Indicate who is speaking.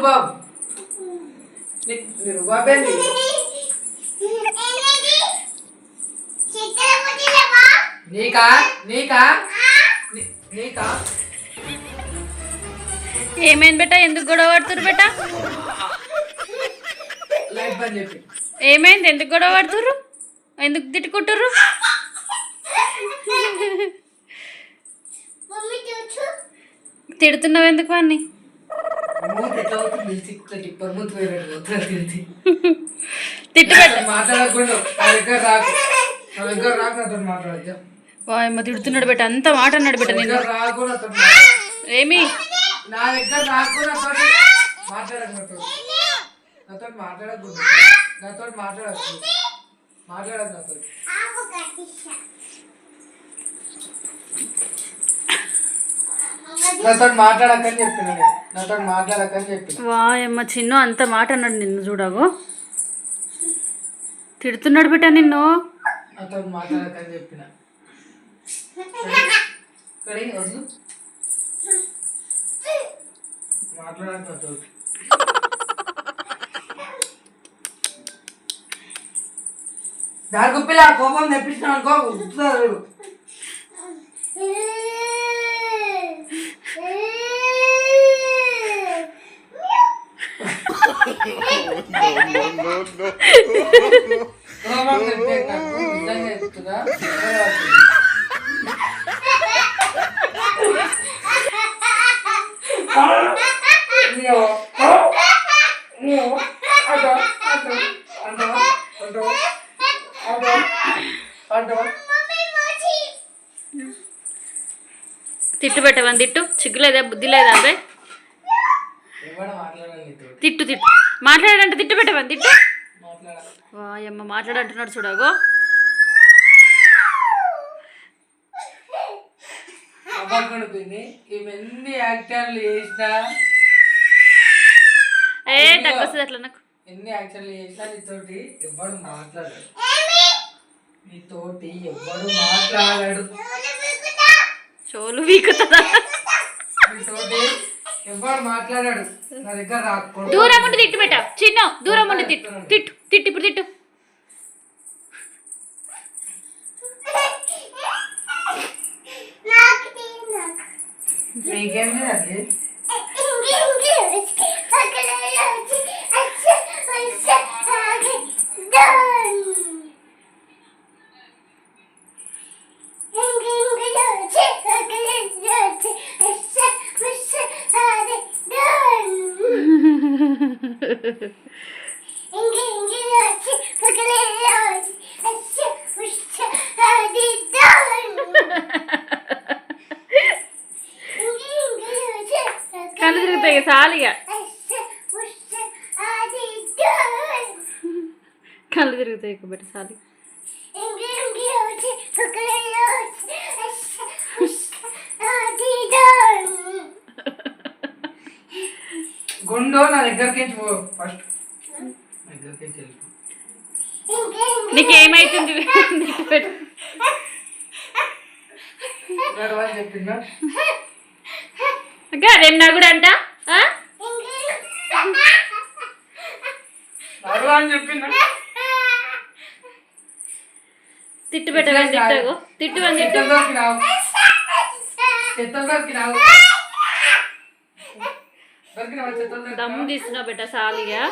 Speaker 1: రుబాబ్ రుబాబే నీకా నీకా నీకా
Speaker 2: ఏమైంది బేటా? ఎందుకు గొడవ పడుతురు బేటా?
Speaker 1: లైట్ బంద్ చెప్పి
Speaker 2: ఏమైంది? ఎందుకు గొడవ పడుతురు? ఎందుకు తిట్టుకుంటుర్రు? తిడుతున్నావు ఎందుకు అన్ని?
Speaker 1: మాట్లాడకుండా మాట్లాడచ్చు.
Speaker 2: వాయమ్మ తిడుతున్నాడు బేట, అంత మాట అన్నాడు బేట. నేను ఏమి
Speaker 1: నా దగ్గర రాకుండా మాట్లాడకు, నాతో మాట్లాడకూడదు, నాతో మాట్లాడదు, మాట్లాడదు నాతో. నాతో మాట్లాడకని చెప్పిన, నాతో మాట్లాడకని చెప్పిన.
Speaker 2: వాయమ్మ చిన్ను అంత మాట అన్నాడు నిన్ను. చూడగో తిడుతున్నాడు బిడ్డ నిన్ను.
Speaker 1: నాతో మాట్లాడకని చెప్పిన. మాట్లాడక నాతో. దాని గుప్పిలా కోపం తెప్పించిన అనుకో ఉప్పుతాడు.
Speaker 2: తిట్టు పెట్టవని తిట్టు, సిగ్గులేదా, బుద్ధి లేదా? అదే తిట్టు తిట్టు, మాట్లాడంటే తిట్టు పెట్టవని తిట్టు. వాయమ్మ మాట్లాడంటున్నాడు చూడగో.
Speaker 1: ఎన్ని యాక్టర్లు చేసినా
Speaker 2: తగ్గొస్తుంది అట్లా. నాకు
Speaker 1: ఎన్ని యాక్టర్లు చేసినా నీతోటి ఎవ్వడు మాట్లాడాడు, నీతోటి ఎవ్వడు మాట్లాడాడు.
Speaker 2: చోలు వీకుతుందా?
Speaker 1: నీతోటి ఎవ్వడు మాట్లాడాడు. నా దగ్గర రాకూడదు.
Speaker 2: దూరం ఉండి తిట్టు పెట్ట చిన్న, దూరం ఉండి తిట్టు తిట్టు తిట్టు, ఇప్పుడు తిట్టు.
Speaker 1: నీకేం అది
Speaker 2: కళ్ళు తిరుగుతాయి సాలిగా, కళ్ళు తిరుగుతాయి బట్టి సాలి.
Speaker 1: గుండో నా దగ్గరికి ఫస్ట్ దగ్గరికి
Speaker 2: నీకేమైతుంది?
Speaker 1: చెప్పిందా
Speaker 2: అదేం నా కూడా అంట
Speaker 1: చెప్పిందా?
Speaker 2: తిట్టు పెట్టగా తిట్టగో, తిట్టు అని తిట్టు. దమ్ము తీస్తున్నావు బెట్ట సాలిగా.